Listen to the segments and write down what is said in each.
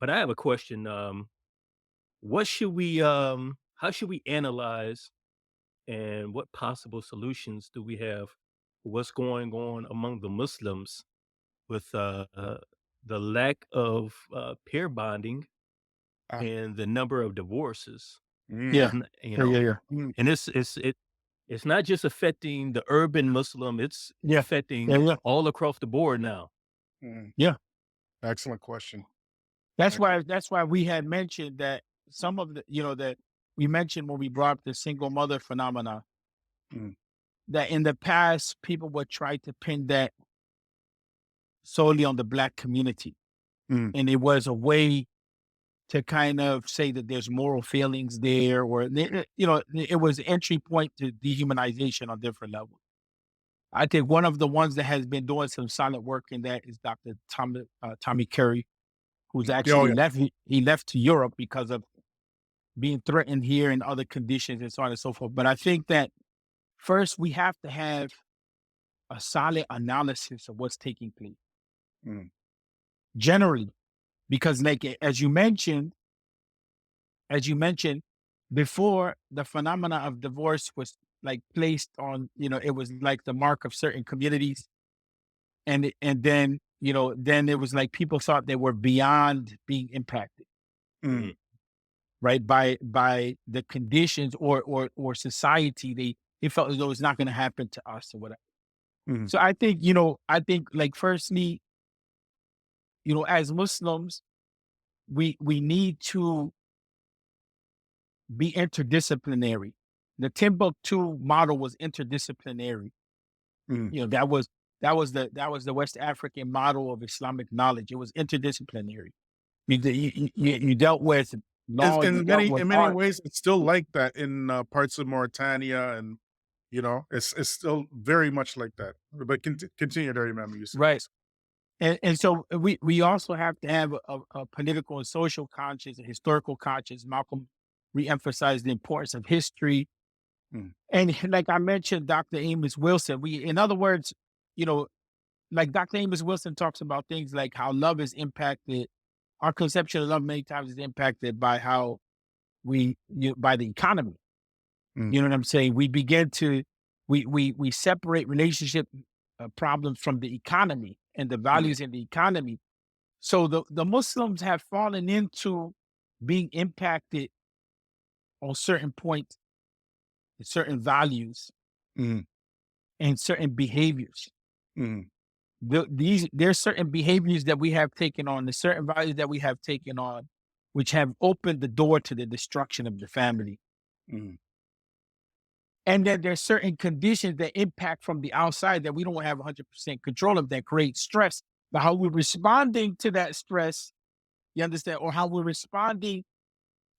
But I have a question. What should we how should we analyze and what possible solutions do we have for what's going on among the Muslims with the lack of pair bonding Ah, and the number of divorces? mm, It's Yeah. not, you Yeah, know, yeah, yeah. mm, and it's not just affecting the urban Muslim, it's Yeah. Yeah, affecting yeah. all across the board now. mm. Yeah. Excellent question. That's Excellent. why we had mentioned that some of the that we mentioned when we brought up the single mother phenomena, Mm, that in the past people would try to pin that solely on the black community. mm, And it was a way to kind of say that there's moral failings there, or it was an entry point to dehumanization on different levels. I think one of the ones that has been doing some solid work in that is Dr. Tommy Curry, who's mm. Yeah, oh, actually yeah. left. He left to Europe because of being threatened here and other conditions and so on and so forth. But I think that first we have to have a solid analysis of what's taking place Mm, generally, because like as you mentioned before, the phenomena of divorce was like placed on, it was like the mark of certain communities, and then then it was like people thought they were beyond being impacted, mm, Mhm. right, by the conditions or society. They felt as though it's not going to happen to us or whatever. mm, So I think like firstly, as Muslims, we need to be interdisciplinary. The Timbuktu model was interdisciplinary. mm. That was the West African model of Islamic knowledge. It was interdisciplinary. You dealt with Is law, you in dealt many with in many art, ways, it's still like that in parts of Mauritania, and it's still very much like that. But continue there, Imam. You said right? And so we also have to have a political and social conscience, a historical conscience. Malcolm reemphasized the importance of history. mm, And like I mentioned, Dr. Amos Wilson, in other words, you know, like Dr. Amos Wilson talks about things like how love is impacted. Our conception of love many times is impacted by how by the economy. mm, You know what I'm saying? We begin to we separate relationship problems from the economy and the mm, values in the economy. So the Muslims have fallen into being impacted on certain points, certain values, mm, and certain behaviors. mm, There's certain behaviors that we have taken on, the certain values that we have taken on, which have opened the door to the destruction of the family. mm, And then there's certain conditions that impact from the outside that we don't have 100% control of, that create stress. But how we're responding to that stress, you understand, or how we're responding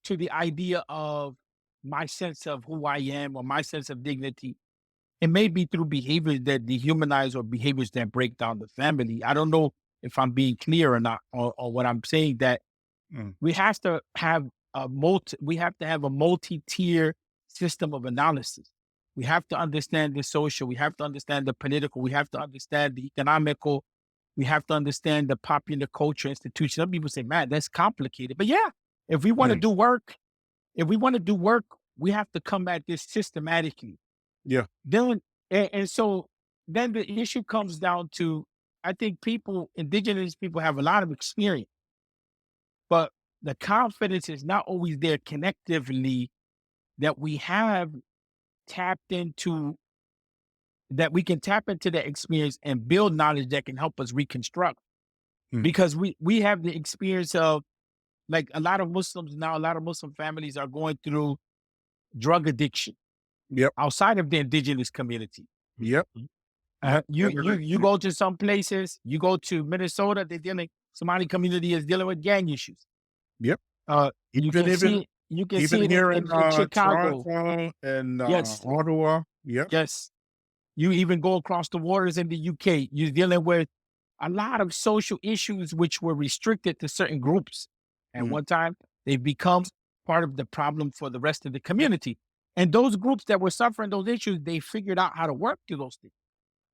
to the idea of my sense of who I am or my sense of dignity. It may be through behaviors that dehumanize or behaviors that break down the family. I don't know if I'm being clear or not, or what I'm saying, that mm, we have to have a multi-tier system of analysis. We have to understand the social, we have to understand the political, we have to understand the economical, we have to understand the popular culture institution. Some people say, man, that's complicated. But yeah, if we want to mm. do work, if we want to do work, we have to come at this systematically. Yeah. Then and so then the issue comes down to, I think indigenous people have a lot of experience, but the confidence is not always there connectively, that we have tapped into, that we can tap into that experience and build knowledge that can help us reconstruct. Mm. Because we have the experience of, like, a lot of Muslims now, a lot of Muslim families are going through drug addiction Yep. outside of the indigenous community. Yep. Mhm. You go to some places, you go to Minnesota, Somali community is dealing with gang issues. Yep. You Even can see even it, you can see even it here in in Chicago. Toronto and Yes, Ottawa. Yep. yes. You even go across the waters in the UK, you're dealing with a lot of social issues which were restricted to certain groups. At Mm, one time, they've become part of the problem for the rest of the community. And those groups that were suffering those issues, they figured out how to work through those things.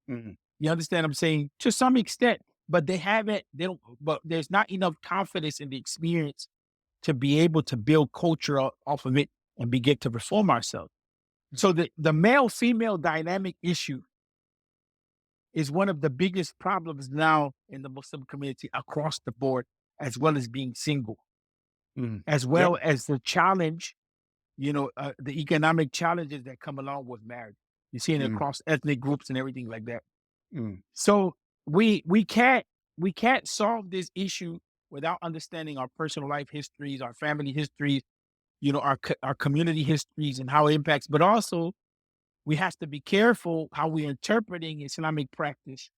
mm, You understand what I'm saying? To some extent. but they don't, but there's not enough confidence in the experience to be able to build culture off of it and begin to reform ourselves. So the male female dynamic issue is one of the biggest problems now in the Muslim community across the board, as well as being single, Mm. as Yep. well as the challenge, the economic challenges that come along with marriage. You're seeing it Mm. across ethnic groups and everything like that. Mm. So we can't solve this issue without understanding our personal life histories, our family histories, our community histories and how it impacts. But also, we have to be careful how we're interpreting Islamic practice,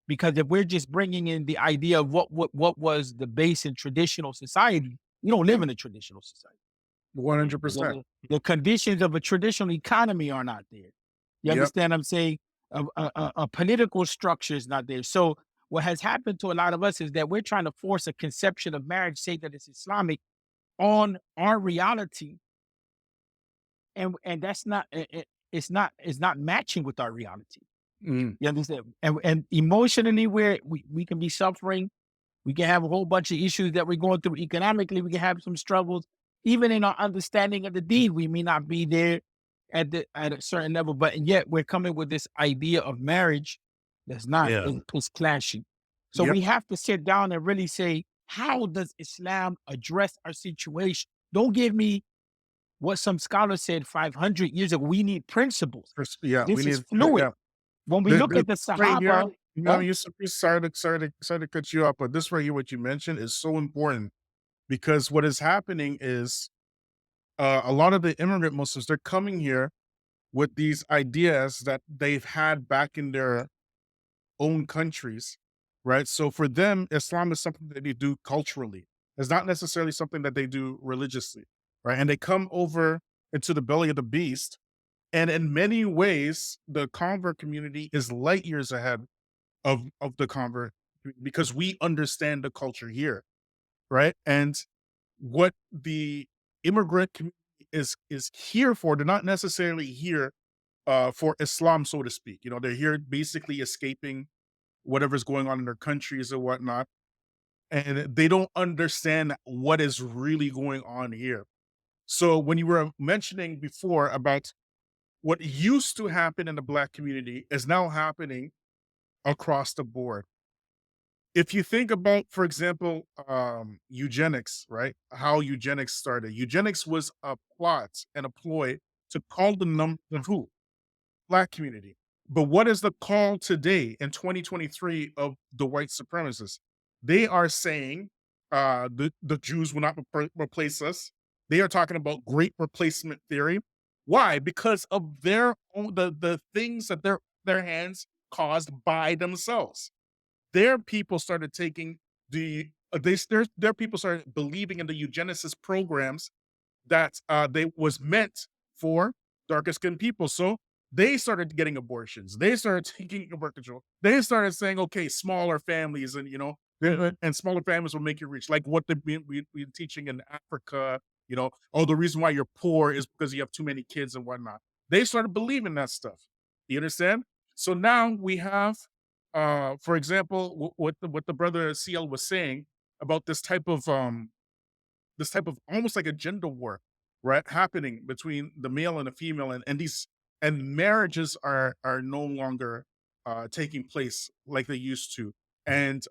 because if we're just bringing in the idea of what was the base in traditional society, we don't live in a traditional society. 100%. The conditions of a traditional economy are not there. You Yep. understand what I'm saying? A political structure is not there. So what has happened to a lot of us is that we're trying to force a conception of marriage, say that it's Islamic, on our reality, and that's not it's not matching with our reality. Mm. You understand? And emotionally, we can be suffering. We can have a whole bunch of issues that we're going through economically. We can have some struggles. Even in our understanding of the deed, we may not be there at a certain level, but yet we're coming with this idea of marriage that's not Yeah. it's clashing. So Yep. we have to sit down and really say, how does Islam address our situation? Don't give me what some scholars said 500 years ago. We need principles. Yeah, we This is need, fluid. yeah. When we look The at the right here, Sahaba, I mean, sorry to cut you off, but this right here, what you mentioned is so important because what is happening is a lot of the immigrant Muslims, they're coming here with these ideas that they've had back in their own countries, right? So for them, Islam is something that they do culturally. It's not necessarily something that they do religiously, right? And they come over into the belly of the beast. And in many ways, the convert community is light years ahead of the convert because we understand the culture here, right? And what the immigrant community is here for, they're not necessarily here for Islam, so to speak. You know, they're here basically escaping whatever's going on in their countries or whatnot. And they don't understand what is really going on here. So when you were mentioning before about what used to happen in the Black community is now happening across the board. If you think about, for example, eugenics, right? How eugenics started. Eugenics was a plot and a ploy to call the who? Black community. But what is the call today in 2023 of the white supremacists? They are saying the Jews will not replace us. They are talking about great replacement theory. Why? Because of their own the things that their hands caused by themselves. Their people started taking their people started believing in the eugenicist programs that they was meant for darker skinned people. So they started getting abortions. They started taking birth control. They started saying, okay, smaller families and and smaller families will make you rich. Like what we teaching in Africa, oh, the reason why you're poor is because you have too many kids and whatnot. They started believing that stuff. You understand? So now we have for example, what the brother CL was saying about this type of almost like a gender war, right? Happening between the male and the female, and these and marriages are no longer taking place like they used to, and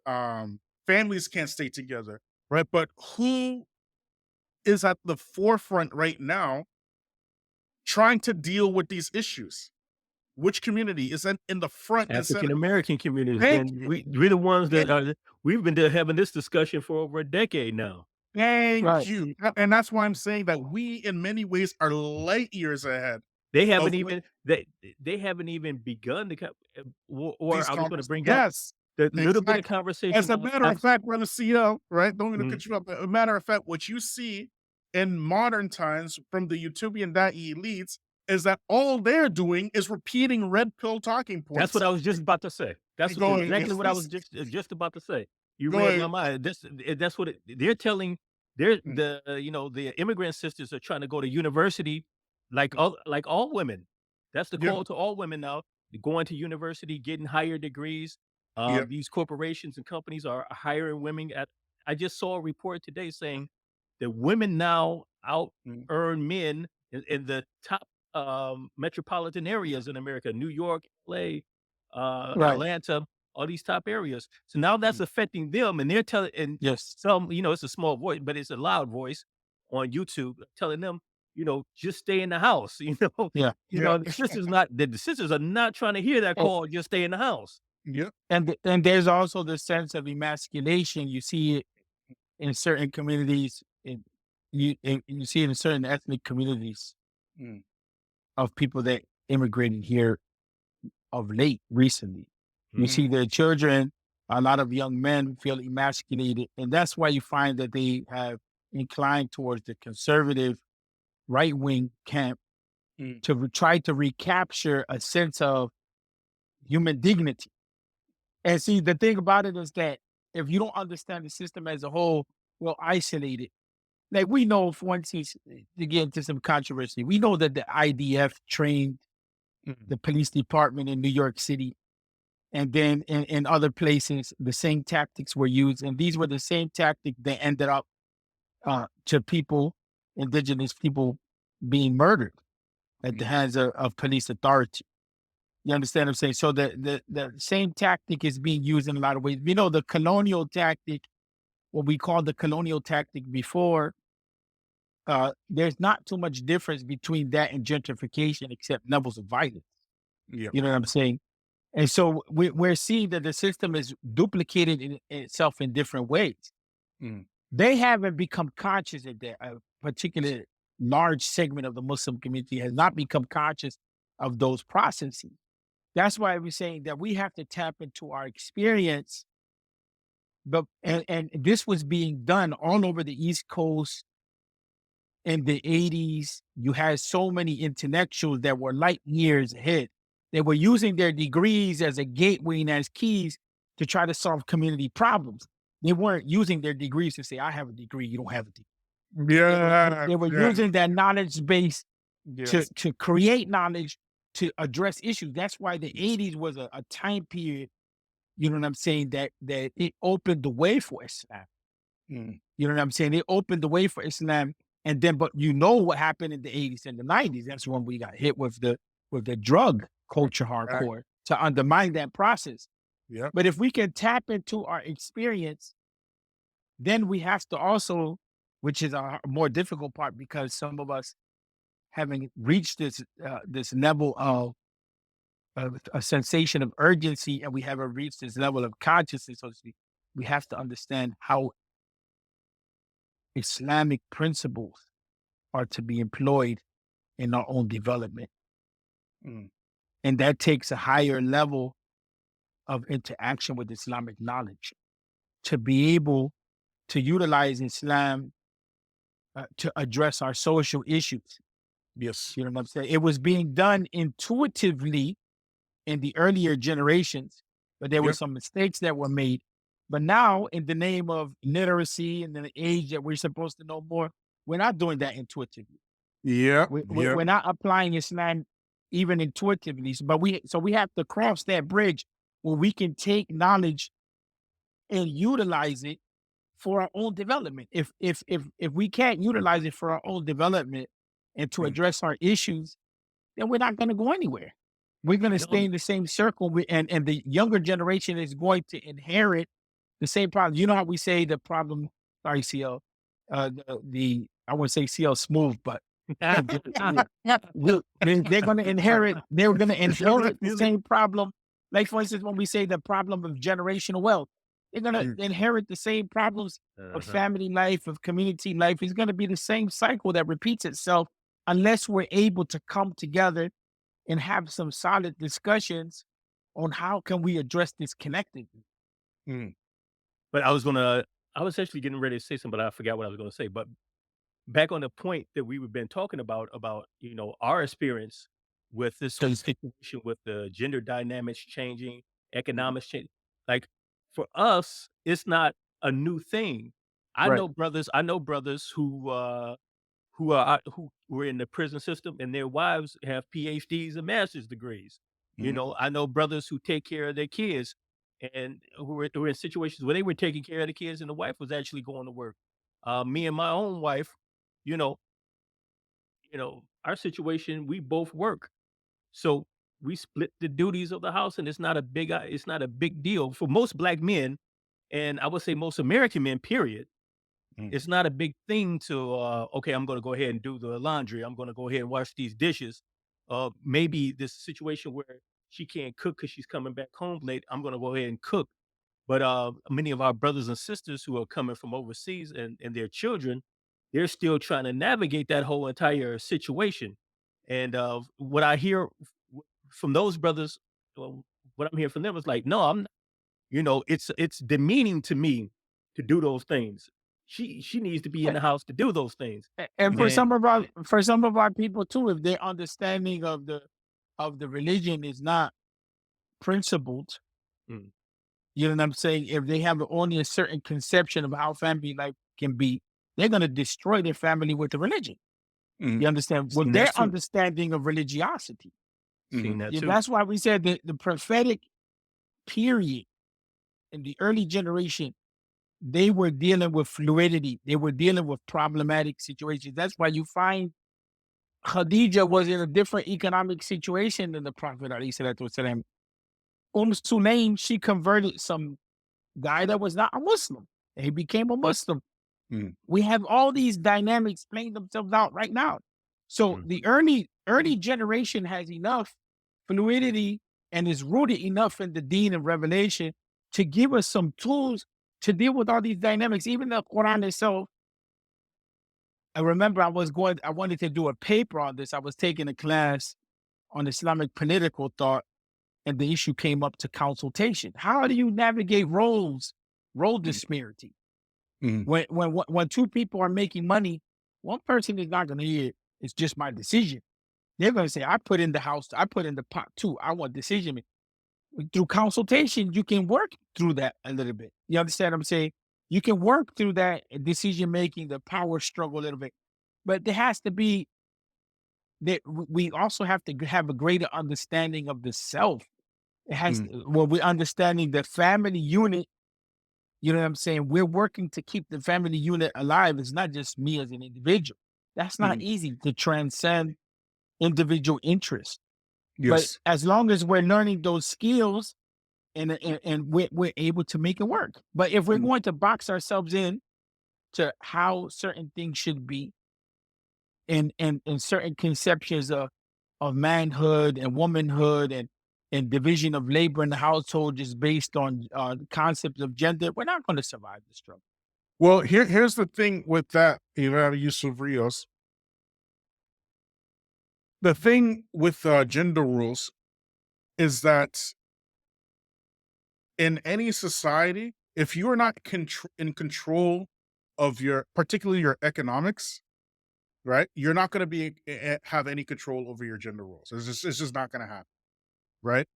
families can't stay together, right? But who is at the forefront right now trying to deal with these issues? Which community is in the front instead African of American communities, thank and you, we're the ones that thank are we've been there having this discussion for over a decade now. thank right? you. And that's why I'm saying that we in many ways are light years ahead They haven't of what even they haven't even begun to or these I was gonna convers bring back yes, the little bit of exactly. As conversation a matter of fact, brother CL, right? Don't mean to Mhm. cut you up. But a matter of fact, what you see in modern times from the utopian da'i elites is that all they're doing is repeating red pill talking That's what points. I was just about to say. That's Go ahead. exactly what I was just about to say. You Go read my ahead. mind. That's what they're telling. They're Mm, the immigrant sisters are trying to go to university like all women. That's the yeah. call to all women now. Going to university, getting higher degrees, Yep. These corporations and companies are hiring women at I just saw a report today saying that women now out Mm. earn men in the top metropolitan areas in America, New York, LA, Right. Atlanta, all these top areas. So now that's Mm. affecting them, and they're telling, and Yes. some, it's a small voice, but it's a loud voice on YouTube telling them, just stay in the house. Yeah. Yeah. The sisters are not trying to hear that And, call. Just stay in the house. Yep. and there's also the sense of emasculation. You see it in certain communities. You see it in certain ethnic communities Mm. of people that immigrated here of late recently. You Mhm. see Mm. their children, a lot of young men feel emasculated. And that's why you find that they have inclined towards the conservative right wing camp Mm. to try to recapture a sense of human dignity. And see, the thing about it is that if you don't understand the system as a whole, well, isolate it. Like we know, for instance, to get into some controversy, we know that the IDF trained Mm. the police department in New York City. And then in other places, the same tactics were used. And these were the same tactics that ended up to people, indigenous people, being murdered at the Mm. hands of police authority. You understand what I'm saying? So the same tactic is being used in a lot of ways. You know, the colonial tactic, what we called the colonial tactic before, there's not too much difference between that and gentrification, except levels of violence. Yep. You know what I'm saying? And so we're seeing that the system is duplicated in itself in different ways. Mm. They haven't become conscious of that. A particular large segment of the Muslim community has not become conscious of those processes. That's why we're saying that we have to tap into our experience. But and this was being done all over the East Coast in the 80s. You had so many intellectuals that were light years ahead. They were using their degrees as a gateway and as keys to try to solve community problems. They weren't using their degrees to say, I have a degree, you don't have a degree. Yeah. They were Yeah. using that knowledge base Yes. to create knowledge to address issues. That's why the 80s was a time period, you know what I'm saying, that it opened the way for Islam. Mm. You know what I'm saying? It opened the way for Islam. And then, but you know what happened in the 80s and the 90s. That's when we got hit with the drug culture Right. hardcore to undermine that process. Yep. But if we can tap into our experience, then we have to also, which is a more difficult part because some of us having reached this level of a sensation of urgency and we haven't reached this level of consciousness, so to speak, we have to understand how Islamic principles are to be employed in our own development. Mm. And that takes a higher level of interaction with Islamic knowledge to be able to utilize Islam to address our social issues. Yes. You know what I'm saying? It was being done intuitively in the earlier generations, but there were Yep. some mistakes that were made. But now, in the name of literacy and the age that we're supposed to know more, we're not doing that intuitively. Yep. Yep. We're not applying Islam even intuitively, but we have to cross that bridge where we can take knowledge and utilize it for our own development. If we can't utilize it for our own development and to Mm. address our issues, then we're not going to go anywhere. We're going to stay No, in the same circle, and the younger generation is going to inherit the same problem. You know how we say the problem? Sorry, CL. The I wouldn't say CL smooth, but they're going to inherit. They're going to inherit the same problem. Like for instance, when we say the problem of generational wealth, they're going to Mm. inherit the same problems of uh-huh. family life, of community life. It's going to be the same cycle that repeats itself unless we're able to come together and have some solid discussions on how can we address this collectively. Mm. But I was actually getting ready to say something, but I forgot what I was going to say. But back on the point that we've been talking about, our experience with this whole 'Cause situation with the gender dynamics changing, Mm. economics change. Like for us, it's not a new thing. right. I know brothers who were in the prison system and their wives have PhDs and master's degrees. Mm. I know brothers who take care of their kids. and who were in situations where they were taking care of the kids and the wife was actually going to work. Me and my own wife, you know, our situation, we both work. So we split the duties of the house, and it's not a big deal for most black men, and I would say most American men, period. Mm, It's not a big thing to okay, I'm gonna go ahead and do the laundry. I'm gonna go ahead and wash these dishes. Maybe this situation where she can't cook because she's coming back home late. I'm gonna go ahead and cook. But many of our brothers and sisters who are coming from overseas and their children, they're still trying to navigate that whole entire situation. And what I hear from those brothers, well, what I'm hearing from them is like, no, it's demeaning to me to do those things. She needs to be in the house to do those things. And And for some of our people too, if their understanding of the religion is not principled, mm, you know what I'm saying? If they have only a certain conception of how family life can be, they're gonna destroy their family with the religion. mm, You understand? With seen that their too. understanding of religiosity. mhm, Seen that Yeah, too. that's why we said that the prophetic period in the early generation, they were dealing with fluidity. They were dealing with problematic situations. That's why you find Khadija was in a different economic situation than the Prophet alayhi salatu wasalam. Sulaim, she converted some guy that was not a Muslim. And he became a Muslim. mm, We have all these dynamics playing themselves out right now. So Mhm, the early generation has enough fluidity and is rooted enough in the Deen and Revelation to give us some tools to deal with all these dynamics. Even the Quran itself. I remember I wanted to do a paper on this. I was taking a class on Islamic political thought, and the issue came up to consultation. How do you navigate role mm, disparity? mhm, When two people are making money, one person is not going to hear it's just my decision. They're going to say, I put in the house, I put in the pot too. I want decision. Through consultation, you can work through that a little bit. You understand what I'm saying? You can work through that decision making, the power struggle a little bit. But there has to be that we also have to have a greater understanding of the self. It has mm, well, we're understanding the family unit. You know what I'm saying? We're working to keep the family unit alive. It's not just me as an individual. That's not mhm. easy to transcend individual interests. But Yes. as long as we're learning those skills and we're able to make it work. But if we're Mm, going to box ourselves in to how certain things should be and certain conceptions of manhood and womanhood and division of labor in the household just based on the concept of gender, we're not going to survive the struggle. well, here's the thing with that, Yusuf Rios. The thing with gender rules is that in any society, if you are not in control of your, particularly your economics, right? You're not going to have any control over your gender roles. It's just not going to happen, right?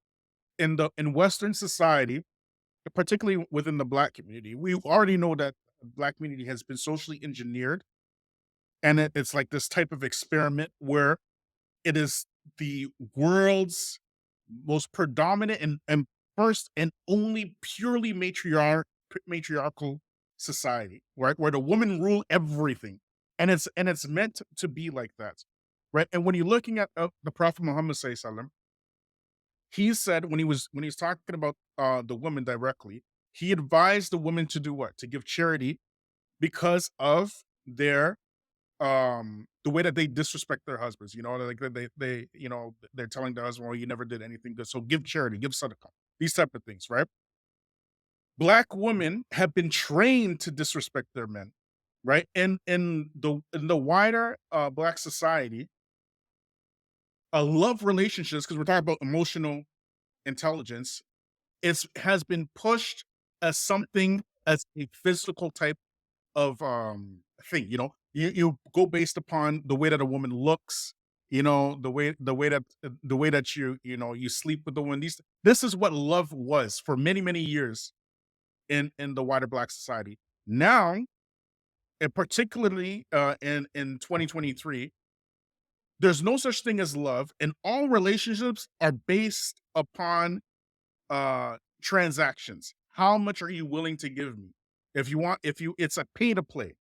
In Western society, particularly within the Black community, we already know that the Black community has been socially engineered, and it's like this type of experiment where it is the world's most predominant and first and only purely matriarchal society, right? Where the women rule everything. And it's meant to be like that. Right. And when you're looking at the Prophet Muhammad Sallallahu, he said when he's talking about the women directly, he advised the women to do what? To give charity because of their the way that they disrespect their husbands, like they they're telling their husband, well, you never did anything good, so give charity, give sadaqah, these type of things, right? Black women have been trained to disrespect their men, right? And in the wider Black society, love relationships, because we're talking about emotional intelligence, has been pushed as something, as a physical type of thing. You go based upon the way that a woman looks, the way that you sleep with the woman. This is what love was for many, many years in the wider Black society. Now, and particularly in 2023, there's no such thing as love, and all relationships are based upon transactions. How much are you willing to give me? If you, it's a pay to play.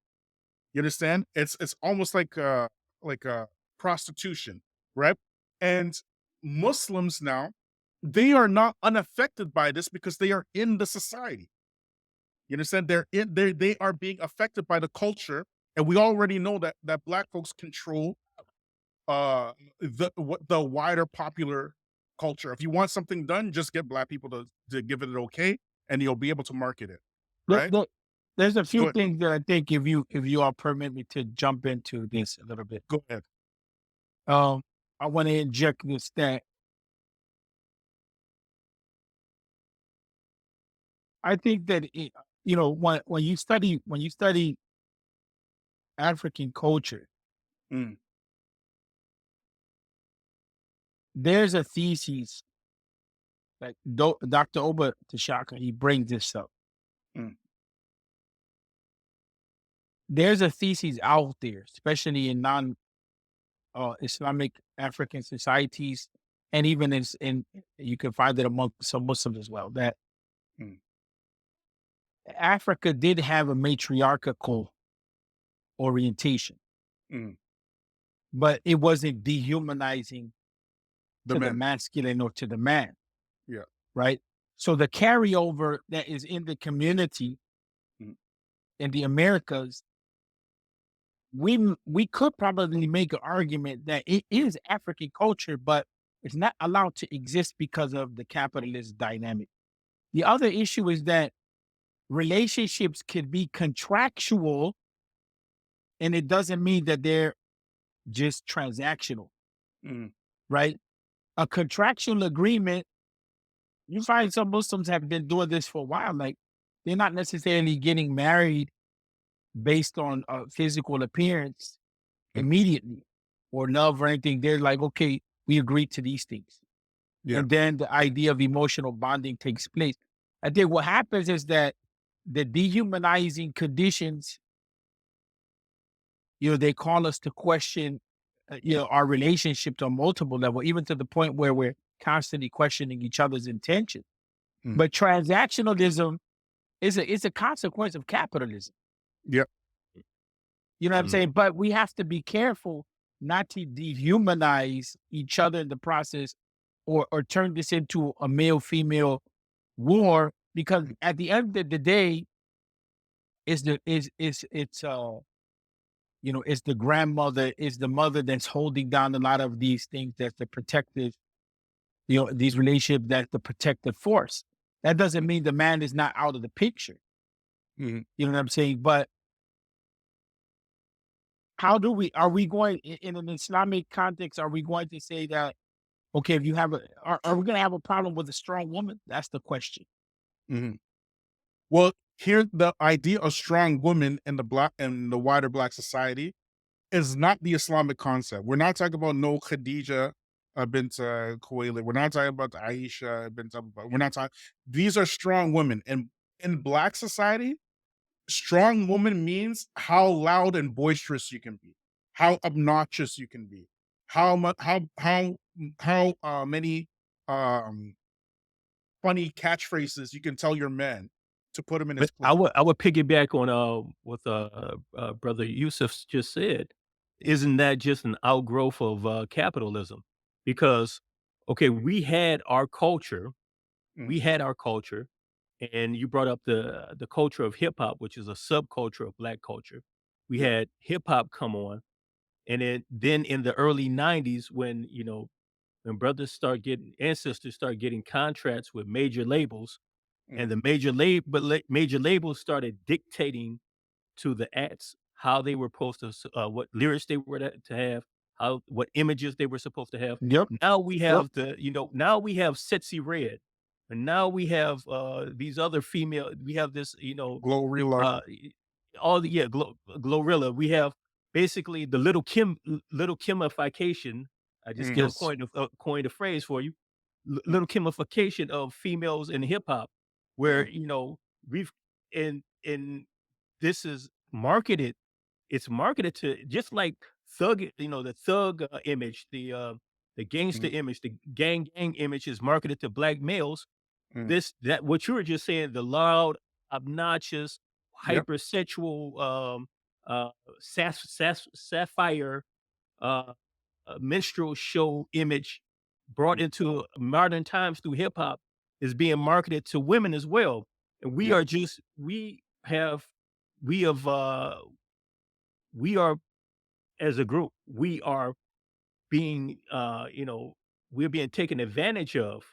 You understand? It's almost like a prostitution, right? And Muslims now, they are not unaffected by this because they are in the society. You understand? They are being affected by the culture, and we already know that black folks control the wider popular culture. If you want something done, just get black people to give it an okay, and you'll be able to market it, There, right? there- there's a Go few ahead. things that I think if you all permit me to jump into this a little bit. Go ahead. Um, I want to inject this that I think that when you study African culture, Mm, there's a thesis that Dr. Oba Tashaka, he brings this up. mm, There's a thesis out there, especially in non Islamic African societies, and even in you can find it among some Muslims as well, that mm, Africa did have a matriarchal orientation, mm. but it wasn't dehumanizing The to the men. masculine or to the man, Yeah. right? So the carryover that is in the community Mm, in the Americas, we could probably make an argument that it is African culture, but it's not allowed to exist because of the capitalist dynamic. The other issue is that relationships could be contractual, and it doesn't mean that they're just transactional, mm, right? A contractual agreement, you find some Muslims have been doing this for a while. Like they're not necessarily getting married based on physical appearance mm. immediately or love or anything. They're like, okay, we agree to these things. Yeah. And then the idea of emotional bonding takes place. I think what happens is that the dehumanizing conditions, they call us to question, our relationship on multiple level, even to the point where we're constantly questioning each other's intention. Mm. But transactionalism is a consequence of capitalism. Yep. You know what I'm Mm. saying? But we have to be careful not to dehumanize each other in the process, or turn this into a male female war, because at the end of the day, is the is it's it's the grandmother, is the mother that's holding down a lot of these things, that's the protective, these relationships, that's the protective force. That doesn't mean the man is not out of the picture. Mhm. You know what I'm saying? But are we going in an Islamic context, are we going to say that, okay, if you have are we going to have a problem with a strong woman? That's the question. Mhm. Well, here the idea of strong women in the wider black society is not the Islamic concept. We're not talking about no Khadija bint Khuwaylid. We're not talking about Aisha bint Abu Bakr. We're not talking. These are strong women, and in black society, strong woman means how loud and boisterous you can be, how obnoxious you can be, how much, how many um funny catchphrases you can tell your man to put him in his But place. I would piggyback on what brother Yusuf just said. Isn't that just an outgrowth of capitalism? Because okay, Mm, we had our culture, and you brought up the culture of hip hop, which is a subculture of black culture. We yeah. had hip hop come on, and then in the early '90s, when when brothers start getting ancestors start getting contracts with major labels, Mm, and the major labels started dictating to the acts how they were supposed to what lyrics they were to have, how what images they were supposed to have. Yep. Now we Yep. have now we have Setsy Red, and now we have these other female. We have this Glorilla. y all the yeah, Glorilla. We have basically the Little Kimification. I just Mm, Yes. coined a phrase for you. Little Kimification of females in hip hop, where, mm, we've and this is marketed it's marketed to just like the thug, image, the gangster mm, image, the gang image is marketed to black males. Mm. this that what you were just saying, the loud, obnoxious, Yep. hypersexual, uh, sapphire, uh, minstrel show image brought into modern times through hip hop is being marketed to women as well. And Yep. we have, we are as a group, we are being, we're being taken advantage of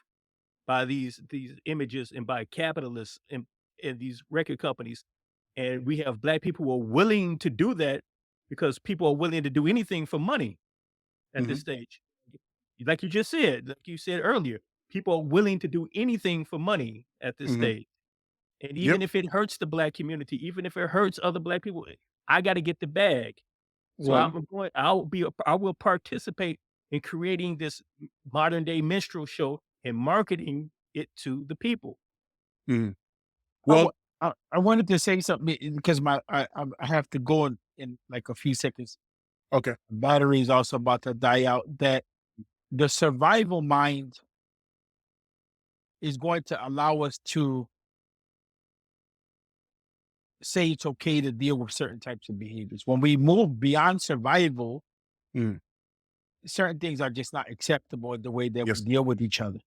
by these images and by capitalists and these record companies. And we have black people who are willing to do that because people are willing to do anything for money at this Mhm. stage. Like you just said, like you said earlier, people are willing to do anything for money at this Mhm. stage. And Yep. even if it hurts the black community, even if it hurts other black people, I got to get the bag. So Well, I will participate in creating this modern day minstrel show and marketing it to the people. mhm. I, Well, I wanted to say something because I have to go in like a few seconds. okay. Battery is also about to die out. That the survival mind is going to allow us to say it's okay to deal with certain types of behaviors. When we move beyond survival, Mm. certain things are just not acceptable in the way that we Yes. deal with each other.